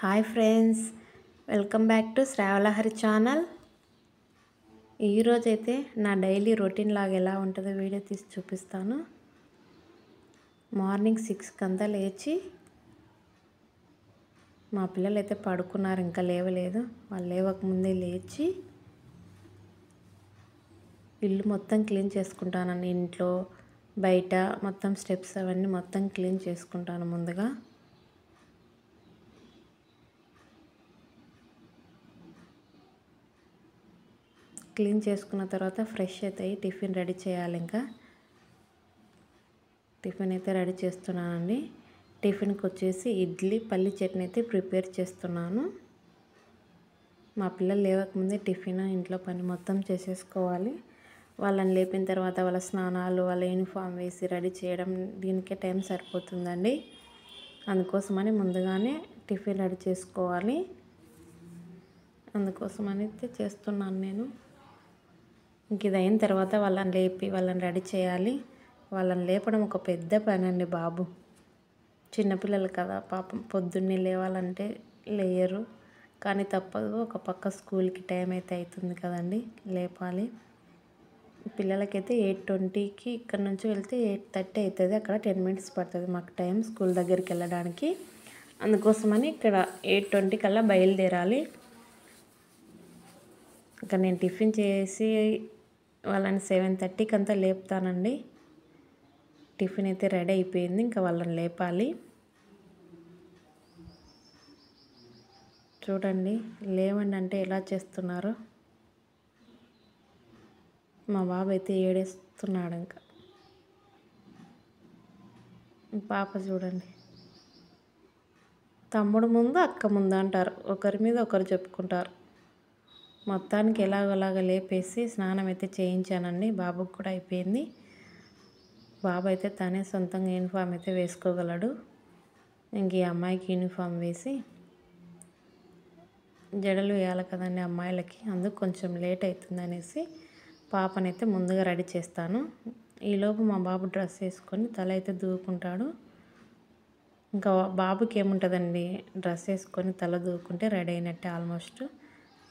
Hi friends, welcome back to Shravalahari channel. ఈరోజైతే నా daily routine లాగా ఎలా ఉంటుందో వీడియో తీసి చూపిస్తాను. మార్నింగ్ 6కి అంతా లేచి, మా పిల్లలు అయితే పడుకున్నారు, ఇంకా లేవలేదు. వాళ్ళు లేవకముందే లేచి ఇల్లు మొత్తం క్లీన్ చేసుకుంటానండి. ఇంట్లో బయట మొత్తం స్టెప్స్ అవన్నీ మొత్తం క్లీన్ చేసుకుంటాను ముందుగా. క్లీన్ చేసుకున్న తర్వాత ఫ్రెష్ అవుతాయి, టిఫిన్ రెడీ చేయాలి. ఇంకా టిఫిన్ అయితే రెడీ చేస్తున్నానండి. టిఫిన్కి వచ్చేసి ఇడ్లీ పల్లి చట్నీ అయితే ప్రిపేర్ చేస్తున్నాను. మా పిల్లలు లేవకముందే టిఫిన్ ఇంట్లో పని మొత్తం చేసేసుకోవాలి. వాళ్ళని లేపిన తర్వాత వాళ్ళ స్నానాలు, వాళ్ళ యూనిఫామ్ వేసి రెడీ చేయడం, దీనికే టైం సరిపోతుందండి. అందుకోసమని ముందుగానే టిఫిన్ రెడీ చేసుకోవాలి. అందుకోసమని అయితే చేస్తున్నాను నేను. ఇంక ఇది అయిన తర్వాత వాళ్ళని లేపి వాళ్ళని రెడీ చేయాలి. వాళ్ళని లేపడం ఒక పెద్ద పని అండి బాబు. చిన్నపిల్లలు కదా పాపం, పొద్దున్నే లేవాలంటే లేయరు, కానీ తప్పదు. ఒక పక్క స్కూల్కి టైం అయితే అవుతుంది కదండి, లేపాలి. పిల్లలకైతే 8:20కి ఇక్కడ నుంచి వెళ్తే 8:30 అవుతుంది. అక్కడ 10 minutes పడుతుంది మాకు టైం స్కూల్ దగ్గరికి వెళ్ళడానికి. అందుకోసమని ఇక్కడ 8:20 కల్లా బయలుదేరాలి. ఇంకా నేను టిఫిన్ చేసి వాళ్ళని 7:30కి అంతా లేపుతానండి. టిఫిన్ అయితే రెడీ అయిపోయింది, ఇంకా వాళ్ళని లేపాలి. చూడండి, లేవండి అంటే ఎలా చేస్తున్నారో. మా బాబు అయితే ఏడేస్తున్నాడు. ఇంకా పాప చూడండి, తమ్ముడు ముందు అక్క ముందు అంటారు, ఒకరి మీద ఒకరు చెప్పుకుంటారు. మొత్తానికి ఎలాగోలాగా లేపేసి స్నానం అయితే చేయించానండి. బాబుకి కూడా అయిపోయింది. బాబు అయితే తనే సొంతంగా యూనిఫామ్ అయితే వేసుకోగలడు. ఇంక ఈ అమ్మాయికి యూనిఫామ్ వేసి జడలు వేయాలి కదండి అమ్మాయిలకి, అందుకు కొంచెం లేట్ అవుతుంది అనేసి పాపనైతే ముందుగా రెడీ చేస్తాను. ఈలోపు మా బాబు డ్రెస్ వేసుకొని తల అయితే దూకుంటాడు. ఇంకా బాబుకి ఏముంటుందండి, డ్రెస్ వేసుకొని తల దూకుంటే రెడీ అయినట్టే ఆల్మోస్ట్.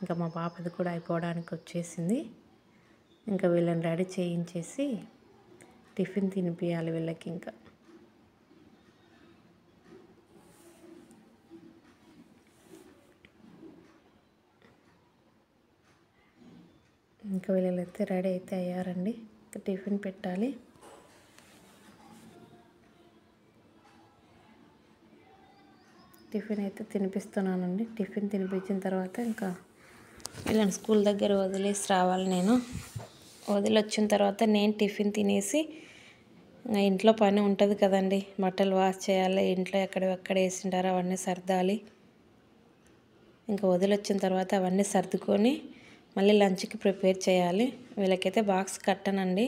ఇంకా మా పాపది కూడా అయిపోవడానికి వచ్చేసింది. ఇంకా వీళ్ళని రెడీ చేయించేసి టిఫిన్ తినిపించాలి వీళ్ళకి. ఇంకా వీళ్ళైతే రెడీ అయితే అయ్యారండి. ఇంకా టిఫిన్ పెట్టాలి. టిఫిన్ అయితే తినిపిస్తున్నానండి. టిఫిన్ తినిపించిన తర్వాత ఇంకా వీళ్ళని స్కూల్ దగ్గర వదిలేసి రావాలి. నేను వదిలొచ్చిన తర్వాత నేను టిఫిన్ తినేసి ఇంట్లో పని ఉంటుంది కదండి, బట్టలు వాష్ చేయాలి, ఇంట్లో ఎక్కడెక్కడ వేసింటారో అవన్నీ సర్దాలి. ఇంకా వదిలొచ్చిన తర్వాత అవన్నీ సర్దుకొని మళ్ళీ లంచ్కి ప్రిపేర్ చేయాలి. వీళ్ళకైతే బాక్స్ కట్టనండి,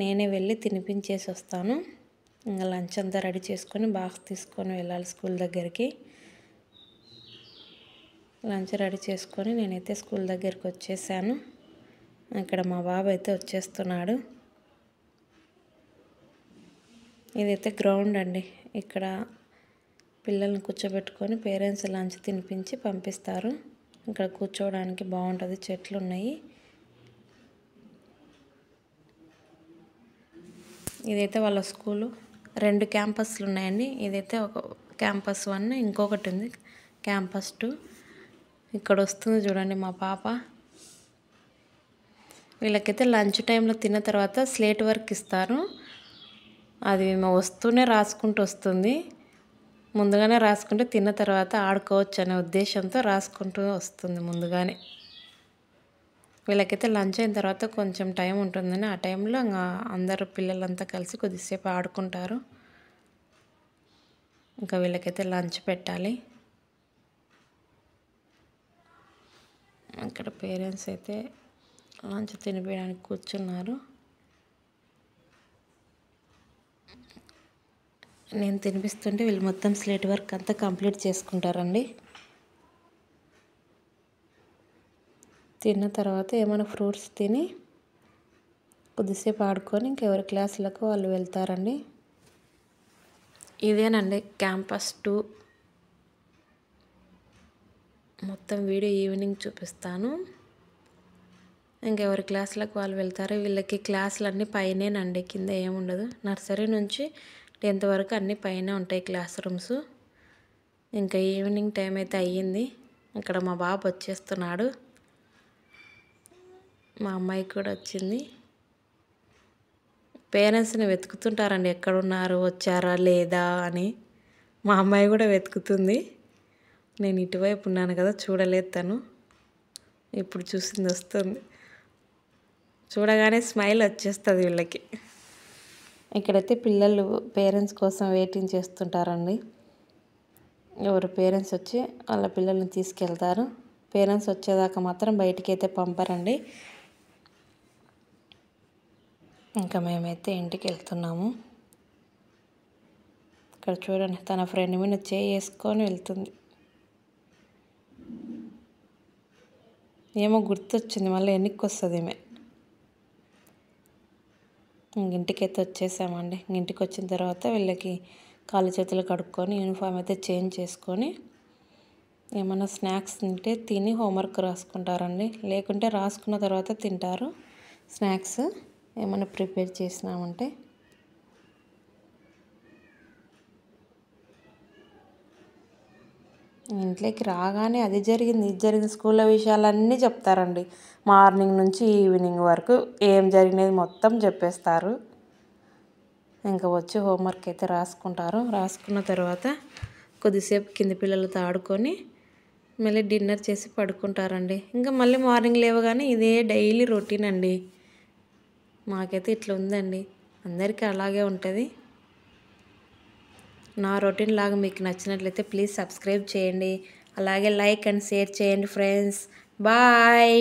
నేనే వెళ్ళి తినిపించేసి వస్తాను. ఇంకా లంచ్ అంతా రెడీ చేసుకొని బాక్స్ తీసుకొని వెళ్ళాలి స్కూల్ దగ్గరికి. లంచ్ రెడీ చేసుకొని నేనైతే స్కూల్ దగ్గరికి వచ్చేసాను. ఇక్కడ మా బాబు అయితే వచ్చేస్తున్నాడు. ఇదైతే గ్రౌండ్ అండి. ఇక్కడ పిల్లల్ని కూర్చోబెట్టుకొని పేరెంట్స్ లంచ్ తినిపించి పంపిస్తారు. ఇక్కడ కూర్చోవడానికి బాగుంటుంది, చెట్లు ఉన్నాయి. ఇదైతే వాళ్ళ స్కూలు. 2 క్యాంపస్లు ఉన్నాయండి. ఇదైతే ఒక క్యాంపస్ 1, ఇంకొకటి ఉంది క్యాంపస్ 2. ఇక్కడ వస్తుంది చూడండి మా పాప. వీళ్ళకైతే లంచ్ టైంలో తిన్న తర్వాత స్లేట్ వర్క్ ఇస్తారు. అది వస్తూనే రాసుకుంటూ వస్తుంది. ముందుగానే రాసుకుంటే తిన్న తర్వాత ఆడుకోవచ్చు అనే ఉద్దేశంతో రాసుకుంటూ వస్తుంది ముందుగానే. వీళ్ళకైతే లంచ్ అయిన తర్వాత కొంచెం టైం ఉంటుందని ఆ టైంలో అందరు పిల్లలంతా కలిసి కొద్దిసేపు ఆడుకుంటారు. ఇంకా వీళ్ళకైతే లంచ్ పెట్టాలి. ఇక్కడ పేరెంట్స్ అయితే లంచ్ తినిపించడానికి కూర్చున్నారు. నేను తినిపిస్తుంటే వీళ్ళు మొత్తం స్లేట్ వర్క్ అంతా కంప్లీట్ చేసుకుంటారండి. తిన్న తర్వాత ఏమైనా ఫ్రూట్స్ తిని కొద్దిసేపు ఆడుకొని ఇంకెవరి క్లాసులకు వాళ్ళు వెళ్తారండి. ఇదేనండి క్యాంపస్ 2. మొత్తం వీడియో ఈవినింగ్ చూపిస్తాను. ఇంకెవరి క్లాసులకు వాళ్ళు వెళ్తారు. వీళ్ళకి క్లాసులు అన్నీ పైనేనండి, కింద ఏముండదు. నర్సరీ నుంచి 10th వరకు అన్నీ పైన ఉంటాయి క్లాస్ రూమ్స్. ఇంకా ఈవినింగ్ టైం అయితే అయ్యింది. ఇక్కడ మా బాబు వచ్చేస్తున్నాడు, మా అమ్మాయి కూడా వచ్చింది. పేరెంట్స్ని వెతుకుతుంటారండి, ఎక్కడున్నారు, వచ్చారా లేదా అని. మా అమ్మాయి కూడా వెతుకుతుంది. నేను ఇటువైపు ఉన్నాను కదా, చూడలేదు తను. ఇప్పుడు చూసింది వస్తుంది. చూడగానే స్మైల్ వచ్చేస్తుంది వీళ్ళకి. ఇక్కడైతే పిల్లలు పేరెంట్స్ కోసం వెయిటింగ్ చేస్తుంటారండి. ఎవరు పేరెంట్స్ వచ్చి వాళ్ళ పిల్లల్ని తీసుకెళ్తారు. పేరెంట్స్ వచ్చేదాకా మాత్రం బయటికి అయితే పంపరండి. ఇంకా మేమైతే ఇంటికి వెళ్తున్నాము. ఇక్కడ చూడండి, తన ఫ్రెండ్ మీద చేసుకొని వెళ్తుంది. ఏమో గుర్తొచ్చింది, మళ్ళీ వెనక్కి వస్తుంది ఈమె. ఇంటికైతే వచ్చేసామండి. ఇంటికి వచ్చిన తర్వాత వీళ్ళకి కాళ్ళు చేతులు కడుక్కొని యూనిఫామ్ అయితే చేంజ్ చేసుకొని ఏమన్నా స్నాక్స్ తింటే తిని హోంవర్క్ రాసుకుంటారండి. లేకుంటే రాసుకున్న తర్వాత తింటారు స్నాక్స్ ఏమైనా ప్రిపేర్ చేసినామంటే. ఇంట్లోకి రాగానే అది జరిగింది, ఇది జరిగింది, స్కూల్లో విషయాలన్నీ చెప్తారండి. మార్నింగ్ నుంచి ఈవినింగ్ వరకు ఏం జరిగినది మొత్తం చెప్పేస్తారు. ఇంకా వచ్చి హోంవర్క్ అయితే రాసుకుంటారు. రాసుకున్న తర్వాత కొద్దిసేపు కింద పిల్లలతో ఆడుకొని మళ్ళీ డిన్నర్ చేసి పడుకుంటారండి. ఇంకా మళ్ళీ మార్నింగ్ లేవగానే ఇదే డైలీ రొటీన్ అండి. మాకైతే ఇట్లా ఉందండి, అందరికీ అలాగే ఉంటుంది. నా రొటీన్ లాగా మీకు నచ్చినట్లయితే ప్లీజ్ సబ్స్క్రైబ్ చేయండి. అలాగే లైక్ అండ్ షేర్ చేయండి ఫ్రెండ్స్. బాయ్.